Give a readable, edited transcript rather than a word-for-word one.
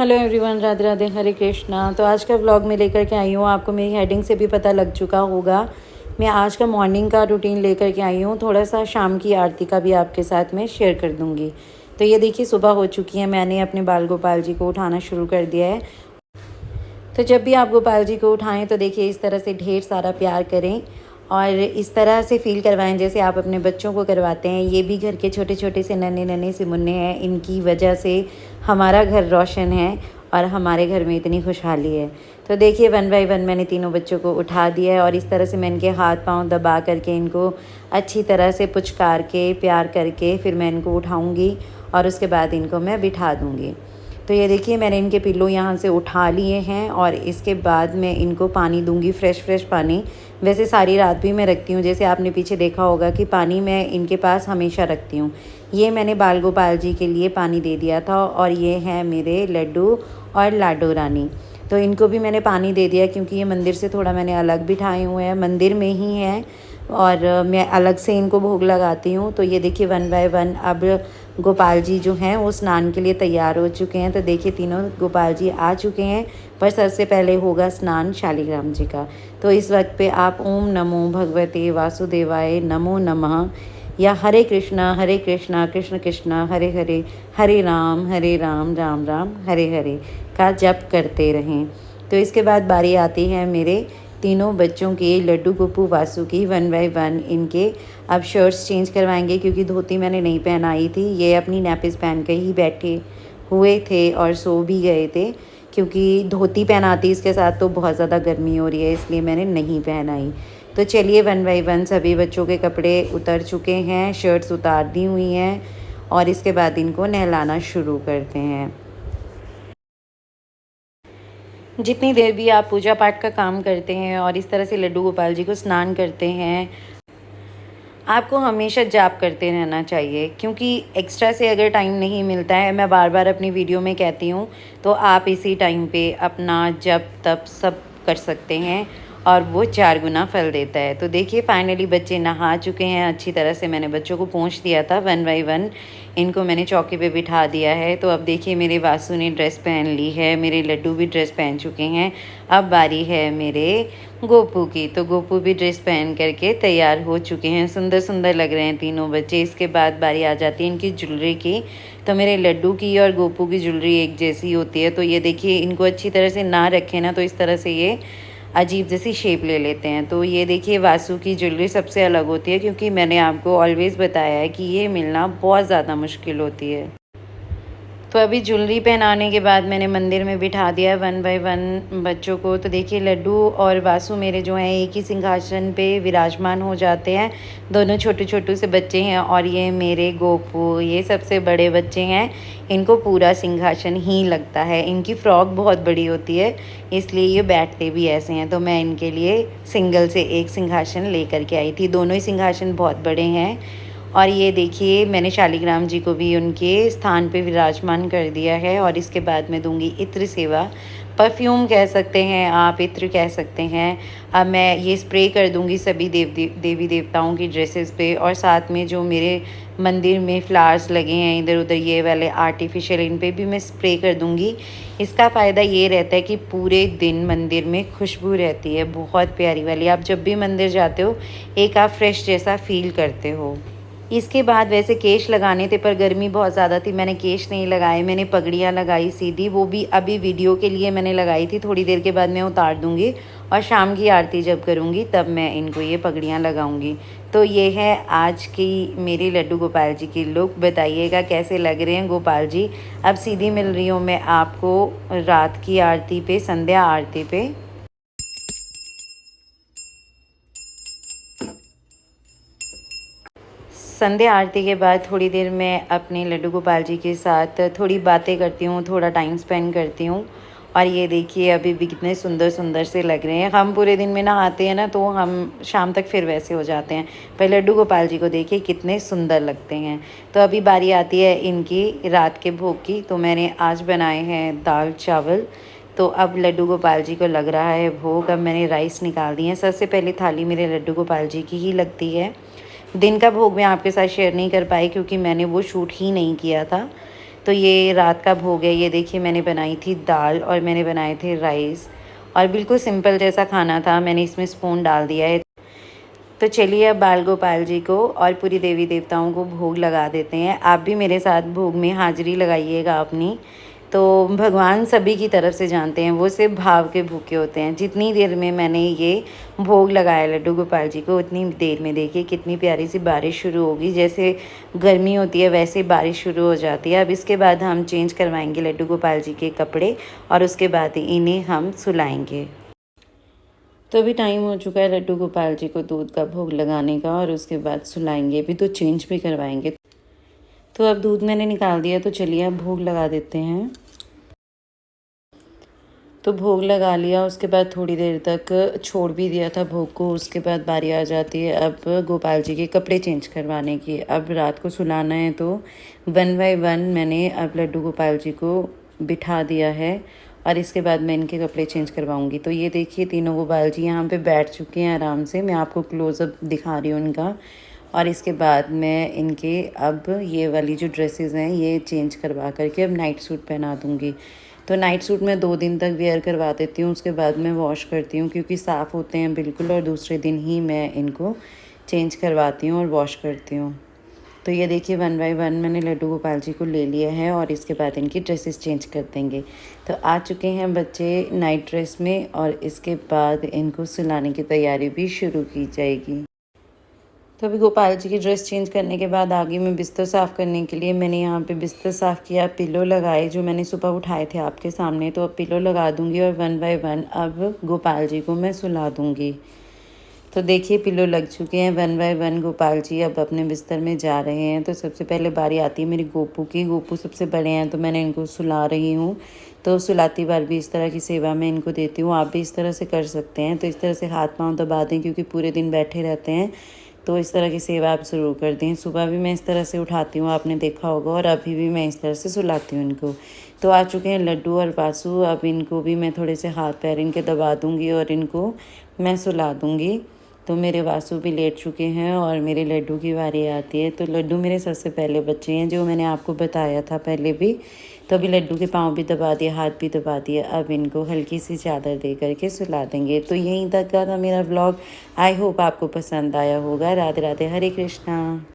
Hello everyone, Radhe Radhe, हरे कृष्णा। तो आज का व्लॉग में लेकर के आई हूँ, आपको मेरी हेडिंग से भी पता लग चुका होगा। मैं आज का मॉर्निंग का रूटीन लेकर के आई हूँ, थोड़ा सा शाम की आरती का भी आपके साथ में शेयर कर दूँगी। तो ये देखिए, सुबह हो चुकी है, मैंने अपने बाल गोपाल जी को उठाना शुरू कर दिया है। तो जब भी आप गोपाल जी को उठाएं तो देखिए इस तरह से ढेर सारा प्यार करें और इस तरह से फ़ील करवाएं जैसे आप अपने बच्चों को करवाते हैं। ये भी घर के छोटे छोटे से नन्हे नन्हे से मुन्ने हैं, इनकी वजह से हमारा घर रोशन है और हमारे घर में इतनी खुशहाली है। तो देखिए 1 बाय 1 मैंने तीनों बच्चों को उठा दिया है और इस तरह से मैं इनके हाथ पाँव दबा करके इनको अच्छी तरह से पुचकार के प्यार करके फिर मैं इनको उठाऊँगी और उसके बाद इनको मैं बिठा दूँगी। तो ये देखिए मैंने इनके पिल्लो यहाँ से उठा लिए हैं और इसके बाद मैं इनको पानी दूंगी, फ्रेश पानी। वैसे सारी रात भी मैं रखती हूँ, जैसे आपने पीछे देखा होगा कि पानी मैं इनके पास हमेशा रखती हूँ। ये मैंने बाल गोपाल जी के लिए पानी दे दिया था और ये हैं मेरे लड्डू और लाडो रानी। तो इनको भी मैंने पानी दे दिया क्योंकि ये मंदिर से थोड़ा मैंने अलग बिठाए हुए हैं, मंदिर में ही हैं और मैं अलग से इनको भोग लगाती हूँ। तो ये देखिए 1 बाय 1 अब गोपाल जी जो हैं वो स्नान के लिए तैयार हो चुके हैं। तो देखिए तीनों गोपाल जी आ चुके हैं, पर सबसे पहले होगा स्नान शालिग्राम जी का। तो इस वक्त पे आप ओम नमो भगवते वासुदेवाय नमो नमः या हरे कृष्णा कृष्ण कृष्ण हरे हरे, हरे राम राम राम हरे हरे का जप करते रहें। तो इसके बाद बारी आती है मेरे तीनों बच्चों के, लड्डू गोपू वासु की। 1 बाय 1 इनके अब शर्ट्स चेंज करवाएंगे क्योंकि धोती मैंने नहीं पहनाई थी। ये अपनी नैपिस पहन के ही बैठे हुए थे और सो भी गए थे क्योंकि धोती पहनाती इसके साथ तो बहुत ज़्यादा गर्मी हो रही है, इसलिए मैंने नहीं पहनाई। तो चलिए 1 बाय 1 सभी बच्चों के कपड़े उतर चुके हैं, शर्ट्स उतार दी हुई हैं और इसके बाद इनको नहलाना शुरू करते हैं। जितनी देर भी आप पूजा पाठ का काम करते हैं और इस तरह से लड्डू गोपाल जी को स्नान करते हैं, आपको हमेशा जाप करते रहना चाहिए क्योंकि एक्स्ट्रा से अगर टाइम नहीं मिलता है, मैं बार बार अपनी वीडियो में कहती हूँ, तो आप इसी टाइम पे अपना जप तप सब कर सकते हैं और वो 4 गुना फल देता है। तो देखिए फाइनली बच्चे नहा चुके हैं अच्छी तरह से। मैंने बच्चों को पोंछ दिया था 1 बाय 1, इनको मैंने चौकी पे बिठा दिया है। तो अब देखिए मेरे वासु ने ड्रेस पहन ली है, मेरे लड्डू भी ड्रेस पहन चुके हैं। अब बारी है मेरे गोपू की। तो गोपू भी ड्रेस पहन करके तैयार हो चुके हैं, सुंदर सुंदर लग रहे हैं तीनों बच्चे। इसके बाद बारी आ जाती है इनकी ज्वेलरी की। तो मेरे लड्डू की और गोपू की ज्वेलरी एक जैसी होती है। तो ये देखिए इनको अच्छी तरह से ना रखें ना तो इस तरह से ये अजीब जैसी शेप ले लेते हैं। तो ये देखिए वासु की ज्वेलरी सबसे अलग होती है क्योंकि मैंने आपको ऑलवेज़ बताया है कि ये मिलना बहुत ज़्यादा मुश्किल होती है। तो अभी ज्वेलरी पहनाने के बाद मैंने मंदिर में बिठा दिया 1 बाय 1 बच्चों को। तो देखिए लड्डू और वासु मेरे जो हैं एक ही सिंहासन पे विराजमान हो जाते हैं। दोनों छोटू छोटू से बच्चे हैं और ये मेरे गोपू, ये सबसे बड़े बच्चे हैं। इनको पूरा सिंहासन ही लगता है। इनकी फ्रॉक बहुत बड़ी होती है इसलिए ये बैठते भी ऐसे हैं। तो मैं इनके लिए सिंगल से एक सिंहासन लेकर के आई थी। दोनों ही सिंहासन बहुत बड़े हैं। और ये देखिए मैंने शालिग्राम जी को भी उनके स्थान पे विराजमान कर दिया है। और इसके बाद मैं दूंगी इत्र सेवा, परफ्यूम कह सकते हैं आप, इत्र कह सकते हैं। अब मैं ये स्प्रे कर दूंगी सभी देवी देवताओं की ड्रेसेस पे और साथ में जो मेरे मंदिर में फ्लावर्स लगे हैं इधर उधर ये वाले आर्टिफिशियल, इन पे भी मैं स्प्रे कर दूंगी। इसका फ़ायदा ये रहता है कि पूरे दिन मंदिर में खुशबू रहती है बहुत प्यारी वाली। आप जब भी मंदिर जाते हो एक आप फ्रेश जैसा फील करते हो। इसके बाद वैसे केश लगाने थे पर गर्मी बहुत ज़्यादा थी, मैंने केश नहीं लगाए, मैंने पगड़ियाँ लगाई सीधी। वो भी अभी वीडियो के लिए मैंने लगाई थी, थोड़ी देर के बाद मैं उतार दूँगी और शाम की आरती जब करूँगी तब मैं इनको ये पगड़ियाँ लगाऊँगी। तो ये है आज की मेरी लड्डू गोपाल जी की लुक। बताइएगा कैसे लग रहे हैं गोपाल जी। अब सीधी मिल रही हूँ मैं आपको रात की आरती पे, संध्या आरती पे। संध्या आरती के बाद थोड़ी देर मैं अपने लड्डू गोपाल जी के साथ थोड़ी बातें करती हूँ, थोड़ा टाइम स्पेंड करती हूँ। और ये देखिए अभी भी कितने सुंदर सुंदर से लग रहे हैं। हम पूरे दिन में नहाते हैं ना तो हम शाम तक फिर वैसे हो जाते हैं, पर लड्डू गोपाल जी को देखिए कितने सुंदर लगते हैं। तो अभी बारी आती है इनकी रात के भोग की। तो मैंने आज बनाए हैं दाल चावल। तो अब लड्डू गोपाल जी को लग रहा है भोग। अब मैंने राइस निकाल दिए हैं। सबसे पहले थाली मेरे लड्डू गोपाल जी की ही लगती है। दिन का भोग मैं आपके साथ शेयर नहीं कर पाई क्योंकि मैंने वो शूट ही नहीं किया था। तो ये रात का भोग है। ये देखिए मैंने बनाई थी दाल और मैंने बनाए थे राइस और बिल्कुल सिंपल जैसा खाना था। मैंने इसमें स्पून डाल दिया है। तो चलिए अब बाल गोपाल जी को और पूरी देवी देवताओं को भोग लगा देते हैं। आप भी मेरे साथ भोग में हाजिरी लगाइएगा अपनी। तो भगवान सभी की तरफ से जानते हैं, वो सिर्फ भाव के भूखे होते हैं। जितनी देर में मैंने ये भोग लगाया लड्डू गोपाल जी को, उतनी देर में देखिए कितनी प्यारी सी बारिश शुरू होगी। जैसे गर्मी होती है वैसे बारिश शुरू हो जाती है। अब इसके बाद हम चेंज करवाएंगे लड्डू गोपाल जी के कपड़े और उसके बाद इन्हें हम सुलाएंगे। तो अभी टाइम हो चुका है लड्डू गोपाल जी को दूध का भोग लगाने का और उसके बाद सुलाएंगे भी, तो चेंज भी करवाएंगे। तो अब दूध मैंने निकाल दिया, तो चलिए अब भोग लगा देते हैं। तो भोग लगा लिया, उसके बाद थोड़ी देर तक छोड़ भी दिया था भोग को। उसके बाद बारी आ जाती है अब गोपाल जी के कपड़े चेंज करवाने की। अब रात को सुलाना है तो 1 बाय 1 मैंने अब लड्डू गोपाल जी को बिठा दिया है और इसके बाद मैं इनके कपड़े चेंज करवाऊंगी। तो ये देखिए तीनों गोपाल जी यहाँ पे बैठ चुके हैं आराम से। मैं आपको क्लोज़अप दिखा रही हूँ इनका। और इसके बाद मैं इनके अब ये वाली जो ड्रेसेस हैं ये चेंज करवा करके अब नाइट सूट पहना दूँगी। तो नाइट सूट मैं 2 दिन तक वेयर करवा देती हूँ, उसके बाद मैं वॉश करती हूँ क्योंकि साफ़ होते हैं बिल्कुल, और दूसरे दिन ही मैं इनको चेंज करवाती हूँ और वॉश करती हूँ। तो ये देखिए 1 बाय 1 मैंने लड्डू गोपाल जी को ले लिया है और इसके बाद इनकी ड्रेसेस चेंज कर देंगे। तो आ चुके हैं बच्चे नाइट ड्रेस में और इसके बाद इनको सुलाने की तैयारी भी शुरू की जाएगी। तो अभी गोपाल जी की ड्रेस चेंज करने के बाद आगे मैं बिस्तर साफ़ करने के लिए मैंने यहाँ पे बिस्तर साफ़ किया, पिलो लगाए जो मैंने सुबह उठाए थे आपके सामने। तो अब पिलो लगा दूँगी और 1 बाय 1 अब गोपाल जी को मैं सुला दूँगी। तो देखिए पिलो लग चुके हैं, 1 बाय 1 गोपाल जी अब अपने बिस्तर में जा रहे हैं। तो सबसे पहले बारी आती है मेरी गोपू की। गोपू सबसे बड़े हैं तो मैंने इनको सुला रही हूँ। तो सुलाती बार भी इस तरह की सेवा मैं इनको देती हूँ। आप भी इस तरह से कर सकते हैं। तो इस तरह से हाथ पाँव दबा दें क्योंकि पूरे दिन बैठे रहते हैं। तो इस तरह की सेवा आप ज़रूर कर दें। सुबह भी मैं इस तरह से उठाती हूँ, आपने देखा होगा, और अभी भी मैं इस तरह से सुलाती हूँ इनको। तो आ चुके हैं लड्डू और वासु। अब इनको भी मैं थोड़े से हाथ पैर इनके दबा दूँगी और इनको मैं सुला दूँगी। तो मेरे वासु भी लेट चुके हैं और मेरे लड्डू की बारी आती है। तो लड्डू मेरे सबसे पहले बच्चे हैं जो मैंने आपको बताया था पहले भी। तो अभी लड्डू के पाँव भी दबा दिया, हाथ भी दबा दिया। अब इनको हल्की सी चादर दे करके सुला देंगे। तो यहीं तक का था मेरा व्लॉग। आई होप आपको पसंद आया होगा। राधे राधे, हरे कृष्णा।